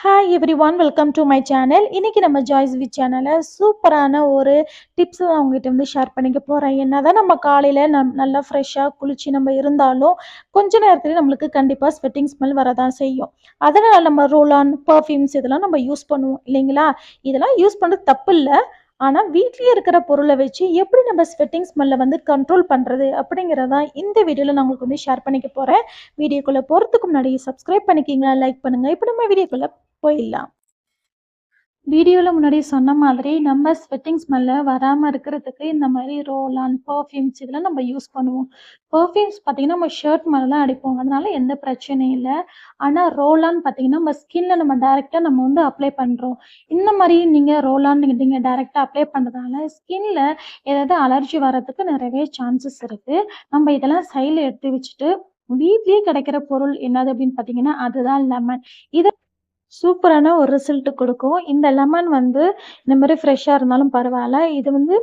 Hi everyone welcome to my channel. இன்னைக்கு நம்ம Joyce we சேனலில் சூப்பரான ஒரு டிப்ஸ் தான் உங்ககிட்ட வந்து ஷேர் பண்ணிக்க போகிறேன். என்னதான் நம்ம காலையில் நல்லா ஃப்ரெஷ்ஷாக குளிச்சு நம்ம இருந்தாலும் கொஞ்ச நேரத்துல நம்மளுக்கு கண்டிப்பாக ஸ்வெட்டிங் ஸ்மெல் வரதான் செய்யும். அதனால் நம்ம ரோல் ஆன் பர்ஃப்யூம்ஸ் இதெல்லாம் நம்ம யூஸ் பண்ணுவோம் இல்லைங்களா? இதெல்லாம் யூஸ் பண்ணுறது தப்பு இல்லை. ஆனால் வீட்லேயே இருக்கிற பொருளை வச்சு எப்படி நம்ம ஸ்வெட்டிங் ஸ்மெல்லை வந்து கண்ட்ரோல் பண்ணுறது அப்படிங்கிறதா இந்த வீடியோவில் நான் உங்களுக்கு வந்து ஷேர் பண்ணிக்க போகிறேன். வீடியோக்குள்ளே போகிறதுக்கு முன்னாடி சப்ஸ்கிரைப் பண்ணிக்கிங்க, லைக் பண்ணுங்கள். இப்போ நம்ம வீடியோக்குள்ளே போயிடலாம். வீடியோவில் முன்னாடி சொன்ன மாதிரி நம்ம ஸ்வெட்டிங் ஸ்மெல்ல வராமல் இருக்கிறதுக்கு இந்த மாதிரி ரோல் ஆன் பர்ஃப்யூம்ஸ் இதெல்லாம் நம்ம யூஸ் பண்ணுவோம். பர்ஃப்யூம்ஸ் பார்த்தீங்கன்னா நம்ம ஷர்ட் மேலே தான் அடிப்போம், அதனால எந்த பிரச்சனையும் இல்லை. ஆனால் ரோல் ஆன் பார்த்தீங்கன்னா நம்ம ஸ்கின்ல நம்ம டைரெக்டாக நம்ம வந்து அப்ளை பண்ணுறோம். இந்த மாதிரி நீங்கள் ரோல் ஆன் நீங்கள் டைரெக்டாக அப்ளை பண்ணுறதால ஸ்கின்ல ஏதாவது அலர்ஜி வர்றதுக்கு நிறையவே சான்சஸ் இருக்குது. நம்ம இதெல்லாம் சைடில் எடுத்து வச்சுட்டு வீட்லேயே கிடைக்கிற பொருள் என்னது அப்படின்னு பார்த்தீங்கன்னா அதுதான் லெமன். இதை சூப்பரான ஒரு ரிசல்ட் கொடுக்கும். இந்த லெமன் வந்து இந்த மாதிரி ஃப்ரெஷ்ஷாக இருந்தாலும் பரவாயில்ல. இது வந்து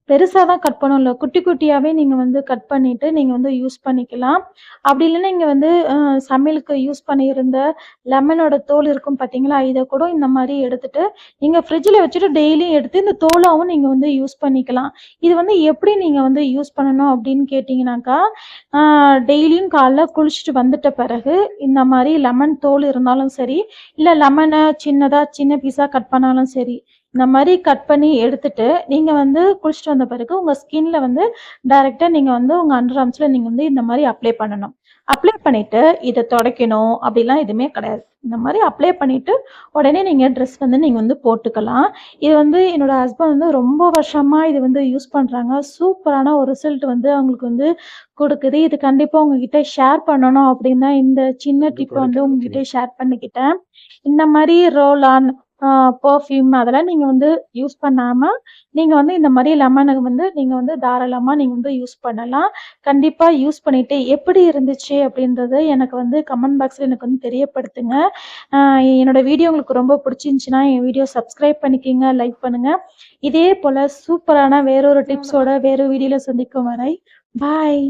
பெருசாக தான் கட் பண்ணணும் இல்லை, குட்டி குட்டியாகவே நீங்கள் வந்து கட் பண்ணிவிட்டு நீங்கள் வந்து யூஸ் பண்ணிக்கலாம். அப்படி இல்லைன்னா நீங்கள் வந்து சமையலுக்கு யூஸ் பண்ணியிருந்த லெமனோட தோல் இருக்கும் பார்த்தீங்களா, இதை கூட இந்த மாதிரி எடுத்துட்டு நீங்கள் ஃப்ரிட்ஜில் வச்சுட்டு டெய்லியும் எடுத்து இந்த தோலாகவும் நீங்கள் வந்து யூஸ் பண்ணிக்கலாம். இது வந்து எப்படி நீங்கள் வந்து யூஸ் பண்ணணும் அப்படின்னு கேட்டிங்கனாக்கா, டெய்லியும் காலைல குளிச்சுட்டு வந்துட்ட பிறகு இந்த மாதிரி லெமன் தோல் இருந்தாலும் சரி, இல்லை லெமனை சின்ன பீஸாக கட் பண்ணாலும் சரி, இந்த மாதிரி கட் பண்ணி எடுத்துட்டு நீங்கள் வந்து குளிச்சுட்டு வந்த பிறகு உங்கள் ஸ்கின்ல வந்து டைரெக்டாக நீங்கள் வந்து உங்கள் அண்டர் ஆர்ம்ஸில் நீங்கள் வந்து இந்த மாதிரி அப்ளை பண்ணணும். அப்ளை பண்ணிவிட்டு இதை துடைக்கணும் அப்படிலாம் எதுவுமே கிடையாது. இந்த மாதிரி அப்ளை பண்ணிவிட்டு உடனே நீங்கள் ட்ரெஸ் வந்து நீங்கள் வந்து போட்டுக்கலாம். இது வந்து என்னோட ஹஸ்பண்ட் வந்து ரொம்ப வருஷமாக இது வந்து யூஸ் பண்ணுறாங்க. சூப்பரான ஒரு ரிசல்ட் வந்து அவங்களுக்கு வந்து கொடுக்குது. இது கண்டிப்பாக உங்ககிட்ட ஷேர் பண்ணணும் அப்படின்னு தான் இந்த சின்ன டிப்பை வந்து உங்ககிட்ட ஷேர் பண்ணிக்கிட்டேன். இந்த மாதிரி ரோல் ஆன் பர்ஃப்யூம் அதெல்லாம் நீங்கள் வந்து யூஸ் பண்ணாமல் நீங்கள் வந்து இந்த மாதிரி லெமனை வந்து நீங்கள் வந்து தாராளமாக நீங்கள் வந்து யூஸ் பண்ணலாம். கண்டிப்பாக யூஸ் பண்ணிவிட்டு எப்படி இருந்துச்சு அப்படின்றத எனக்கு வந்து கமெண்ட் பாக்ஸில் எனக்கு வந்து தெரியப்படுத்துங்க. என்னோட வீடியோ உங்களுக்கு ரொம்ப பிடிச்சிருந்துச்சின்னா என் வீடியோ சப்ஸ்கிரைப் பண்ணிக்கிங்க, லைக் பண்ணுங்கள். இதே போல் சூப்பரான வேறொரு டிப்ஸோட வேறு வீடியோவில் சந்திக்கும் வரை பாய்.